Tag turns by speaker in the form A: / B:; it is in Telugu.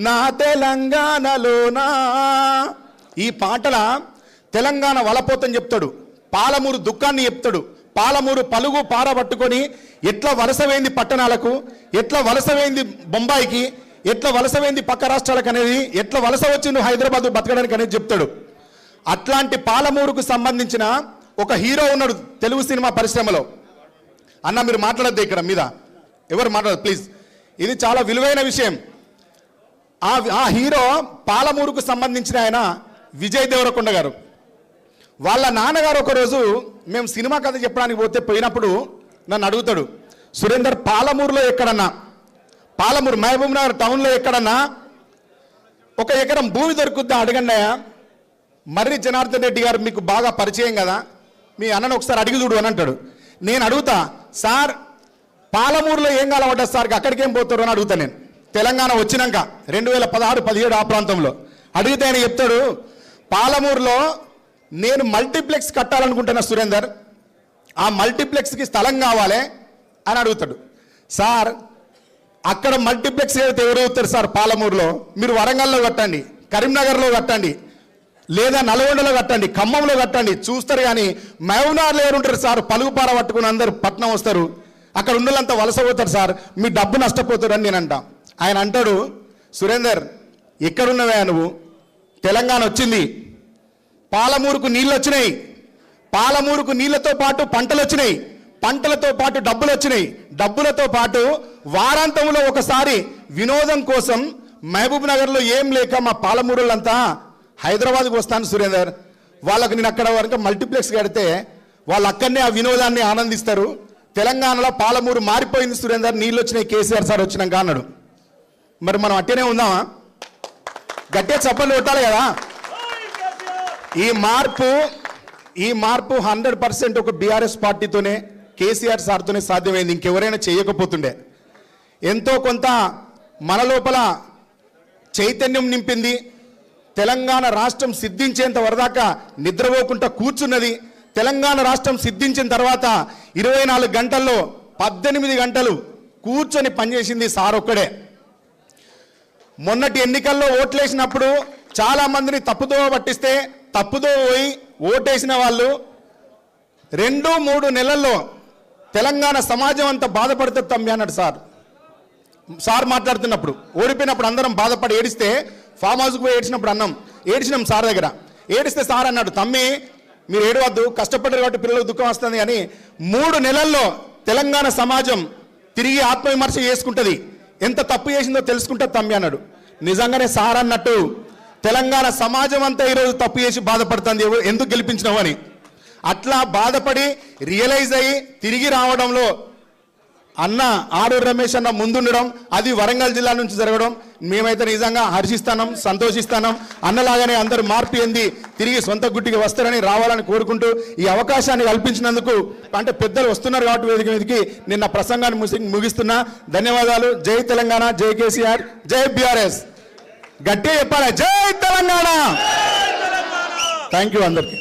A: నా తెలంగాణలోనా. ఈ పాటల తెలంగాణ వలపోతని చెప్తాడు, పాలమూరు దుఃఖాన్ని చెప్తాడు, పాలమూరు పలుగు పారబట్టుకొని ఎట్లా వలసవేంది పట్టణాలకు, ఎట్లా వలసవేంది బొంబాయికి, ఎట్లా వలసవేంది పక్క రాష్ట్రాలకు అనేది, ఎట్లా వలస వచ్చిండు హైదరాబాద్ బతకడానికి అనేది చెప్తాడు. అట్లాంటి పాలమూరుకు సంబంధించిన ఒక హీరో ఉన్నాడు తెలుగు సినిమా పరిశ్రమలో. అన్న మీరు మాట్లాడద్దు ఇక్కడ మీద, ఎవరు మాట్లాడదు ప్లీజ్, ఇది చాలా విలువైన విషయం. ఆ హీరో పాలమూరుకు సంబంధించిన ఆయన విజయ్ దేవరకొండ గారు. వాళ్ళ నాన్నగారు ఒకరోజు మేము సినిమా కథ చెప్పడానికి పోయినప్పుడు నన్ను అడుగుతాడు, సురేందర్ పాలమూరులో ఎక్కడన్నా, పాలమూరు మహబూబ్ నగర్ టౌన్లో ఎక్కడన్నా 1 ఎకరం భూమి దొరుకుద్దా అడగండి. మర్రి జనార్దన్ రెడ్డి గారు మీకు బాగా పరిచయం కదా, మీ అన్నను ఒకసారి అడిగి చూడు అని అంటాడు. నేను అడుగుతా, సార్ పాలమూరులో ఏం కాలవడ్డా సార్, అక్కడికి ఏం పోతారు అని అడుగుతా. నేను తెలంగాణ వచ్చినాక 2016-17 ఆ ప్రాంతంలో అడిగితే ఆయన చెప్తాడు, పాలమూరులో నేను మల్టీప్లెక్స్ కట్టాలనుకుంటున్నా సురేందర్, ఆ మల్టీప్లెక్స్కి స్థలం కావాలి అని అడుగుతాడు. సార్ అక్కడ మల్టీప్లెక్స్ అయితే ఎవరు అవుతారు సార్, పాలమూరులో మీరు వరంగల్లో కట్టండి, కరీంనగర్లో కట్టండి, లేదా నల్గొండలో కట్టండి, ఖమ్మంలో కట్టండి, చూస్తారు. కానీ మహబూబ్నగర్లో ఎవరు ఉంటారు సార్, పలుగుపార పట్టుకుని అందరు పట్నం వస్తారు, అక్కడ ఉన్నోళ్ళంతా వలస పోతారు సార్, మీ డబ్బు నష్టపోతారు అని నేను అంటా. ఆయన అంటాడు, సురేందర్ ఎక్కడున్నవే నువ్వు, తెలంగాణ వచ్చింది, పాలమూరుకు నీళ్ళు వచ్చినాయి, పాలమూరుకు నీళ్లతో పాటు పంటలు వచ్చినాయి, పంటలతో పాటు డబ్బులు వచ్చినాయి, డబ్బులతో పాటు వారాంతంలో ఒకసారి వినోదం కోసం మహబూబ్ నగర్లో ఏం లేక మా పాలమూరులంతా హైదరాబాద్కి వస్తాను సురేందర్, వాళ్ళకు నేను అక్కడ వరకు మల్టీప్లెక్స్ కడితే వాళ్ళు అక్కడనే ఆ వినోదాన్ని ఆనందిస్తారు. తెలంగాణలో పాలమూరు మారిపోయింది సురేందర్, నీళ్ళు వచ్చినాయి కేసీఆర్ సార్ వచ్చినాక అన్నాడు. మరి మనం అట్టనే ఉందామా? గట్టిగా చప్పట్లు కొట్టాలి కదా. ఈ మార్పు 100% ఒక బీఆర్ఎస్ పార్టీతోనే, కేసీఆర్ సార్తోనే సాధ్యమైంది, ఇంకెవరైనా చేయకపోతుండే. ఎంతో కొంత మన లోపల చైతన్యం నింపింది. తెలంగాణ రాష్ట్రం సిద్ధించేంత వరదాకా నిద్రపోకుండా కూర్చున్నది. తెలంగాణ రాష్ట్రం సిద్ధించిన తర్వాత 24 గంటల్లో 18 గంటలు కూర్చొని పనిచేసింది సార్ ఒక్కడే. మొన్నటి ఎన్నికల్లో ఓట్లేసినప్పుడు చాలా మందిని తప్పుదోవ పట్టిస్తే తప్పుదో పోయి ఓటేసిన వాళ్ళు 2-3 నెలల్లో తెలంగాణ సమాజం అంతా బాధపడుతుంది తమ్మి అన్నాడు సార్ మాట్లాడుతున్నప్పుడు. ఓడిపోయినప్పుడు అందరం బాధపడి ఏడిస్తే ఫామ్ హౌస్కి పోయి ఏడ్చినప్పుడు ఏడ్చినాం సార్ దగ్గర. ఏడిస్తే సార్ అన్నాడు, తమ్మి మీరు ఏడవద్దు, కష్టపడ్డారు కాబట్టి పిల్లలకు దుఃఖం వస్తుంది అని 3 నెలల్లో తెలంగాణ సమాజం తిరిగి ఆత్మవిమర్శ చేసుకుంటుంది, ఎంత తప్పు చేసిందో తెలుసుకుంటుంది తమ్మి అన్నాడు. నిజంగానే సార్ అన్నట్టు తెలంగాణ సమాజం అంతా ఈరోజు తప్పు చేసి బాధపడుతుంది, ఎందుకు గెలిపించినావు అని. అట్లా బాధపడి రియలైజ్ అయ్యి తిరిగి రావడంలో అన్న ఆరూరు రమేష్ అన్న ముందుండడం, అది వరంగల్ జిల్లా నుంచి జరగడం మేమైతే నిజంగా హర్షిస్తున్నాం, సంతోషిస్తున్నాం. అన్నలాగానే అందరూ మార్పు చెంది తిరిగి సొంత గుట్టికి వస్తారని, రావాలని కోరుకుంటూ ఈ అవకాశాన్ని కల్పించినందుకు, అంటే పెద్దలు వస్తున్నారు కాబట్టి వేదిక మీదకి నిన్న ప్రసంగాన్ని ముగిస్తున్నా. ధన్యవాదాలు. జై తెలంగాణ, జై కేసీఆర్, జై బీఆర్ఎస్. గట్టిగా చెప్పాలి, జై తెలంగాణ. థ్యాంక్ యూ అందరికీ.